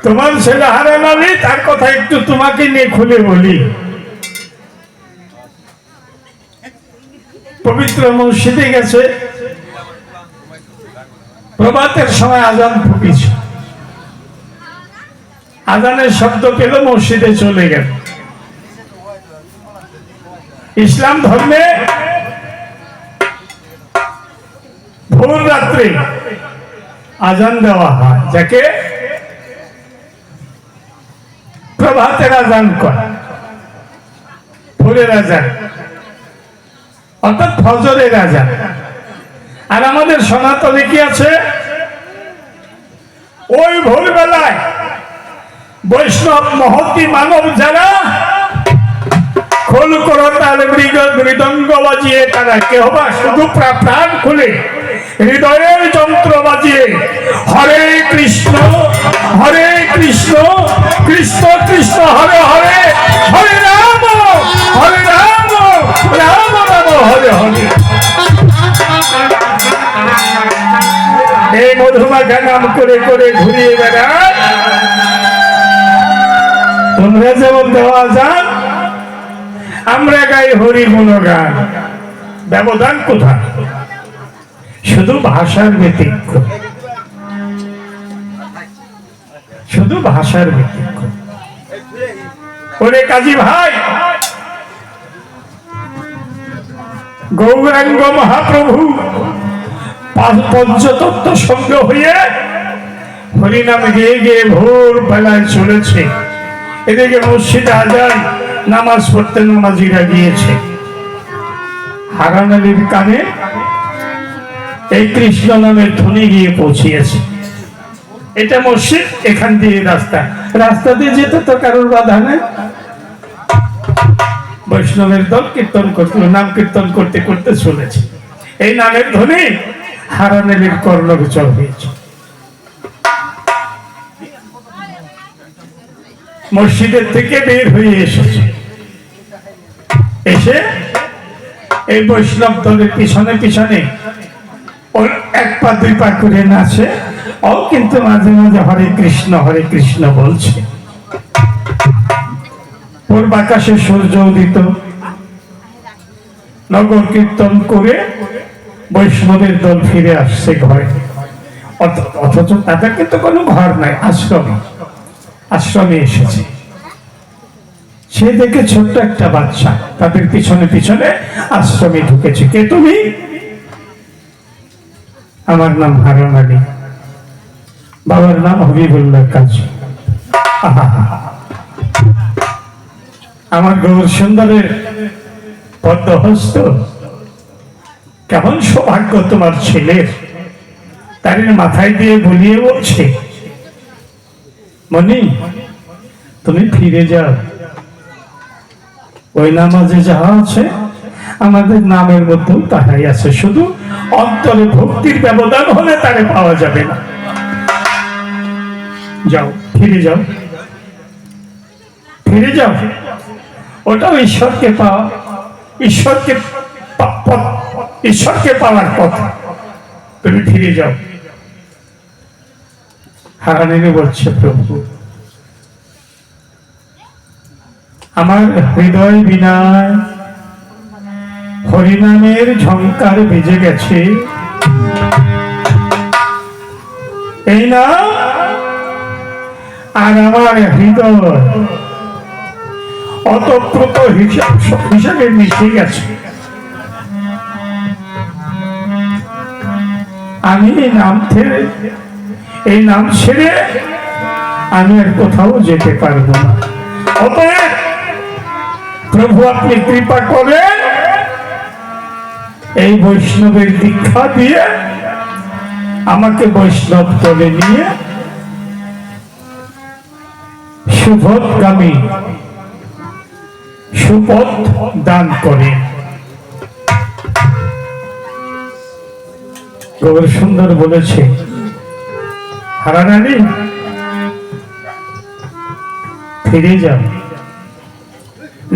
তোমার ছেলে হারান আলী, তার কথা একটু তোমাকে নিয়ে খুলে বলি। পবিত্র মসজিদে গেছে, প্রভাতের সময় আজান ফুটেছে, আজানের শব্দ পেল, মসজিদে চলে গেল। ইসলাম ধর্মে ভোর রাত্রে আজান দেওয়া হয়, যাকে প্রভাতের আজান কয়, ভোরের আজান অর্থাৎ ফজরের আজান। আর আমাদের সনাতনে কি আছে, ওই ভোরবেলায় বৈষ্ণব মহতি মানব যারা খোল করতাল মৃদঙ্গ বাজিয়ে, তারা কেহ বা শুধু প্রাণ খুলে হৃদয়ের যন্ত্র বাজিয়ে হরে কৃষ্ণ কৃষ্ণ কৃষ্ণ হরে হরে, হরে রাম রাম রাম হরে হরে, এই মধুমাখা নাম করে করে ঘুরিয়ে বেড়ায়। তোমরা যেমন দেওয়া যান, আমরা গাই হরি গুণগান। ব্যবধান কোথায়? শুধু ভাষার ব্যতিক্রম, শুধু ভাষার ব্যতিক্রম। ওরে কাজী ভাই, গৌরাঙ্গ মহাপ্রভু পঞ্চতত্ত্ব সঙ্গ হয়ে হরিনাম গেয়ে গিয়ে ভোর বেলায় চলেছে। এদিকে মসজিদে আজান, নামাজ পড়তে নামাজিরা গিয়েছে। হারান আলীর কানে এই কৃষ্ণ নামের ধ্বনি গিয়ে পৌঁছিয়েছে। এটা মসজিদ, এখান দিয়ে রাস্তা দিয়ে যেতে তো কারোর বাধা নেই। বৈষ্ণবের দল কীর্তন করতে, নাম কীর্তন করতে করতে চলেছে। এই নামের ধ্বনি হারান আলীর কর্ণগোচর হয়েছে। মসজিদের থেকে বের হয়ে এসেছে, এসে এই বৈষ্ণব দলের পিছনে পিছনে ওর এক পা দুই পা করে নাচে। ও কিন্তু মাঝে মাঝে হরে কৃষ্ণ বলছে। পূর্ব আকাশে সূর্য উদিত, নগর কীর্তন করে বৈষ্ণবের দল ফিরে আসছে ঘরে। অথচ তাদের কিন্তু কোনো ঘর নাই, আশ্রমে এসেছে। সে দেখে ছোট্ট একটা বাচ্চা তাদের পিছনে পিছনে আশ্রমে ঢুকেছে। কে তুমি? আমার নাম হারান আলী, বাবার নাম হবিবুল্লাহ কাজী। আমার গৌর সুন্দরের পদ্মহস্ত, কেমন সৌভাগ্য তোমার ছেলের। তার মাথায় দিয়ে বলিয়ে বলছে, মনি তুমি ফিরে যাও, ওই নামাজে যাহা আছে আমাদের নামের মধ্যেও তাহাই আছে, শুধু অন্তরে ভক্তির ব্যবধান হলে তারে পাওয়া যাবে না। যাও, ফিরে যাও, ফিরে যাও। ওটাও ঈশ্বরকে পাওয়া, ঈশ্বরকে পাওয়ার কথা। তুমি ফিরে যাও। হারান আলী বলছে, প্রভু আমার হৃদয় বিনায় হরিনামের ঝংকার বেজে গেছে। এই না আর আমার হৃদয় অতপ্রত হিসাবে মিশে গেছে। আমি এই নাম ছেড়ে আমি আর কোথাও যেতে পারবো না। অতএব প্রভু আপনি কৃপা করেন, এই বৈষ্ণবের দীক্ষা দিয়ে আমাকে বৈষ্ণব দলে নিয়ে শুভগামী সুপথ দান করে। গৌর সুন্দর বলেছে, হারান আলী ফিরে যাও।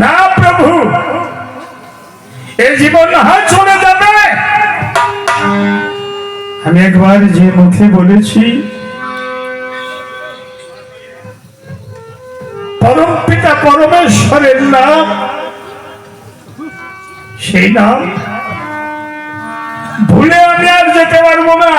না প্রভু, এই জীবন না চলে যাবে। আমি একবার যে মুখে বলেছি পরম পিতা পরমেশ্বরের নাম, সেই নাম ভুলে আমি আর যেতে পারবো না।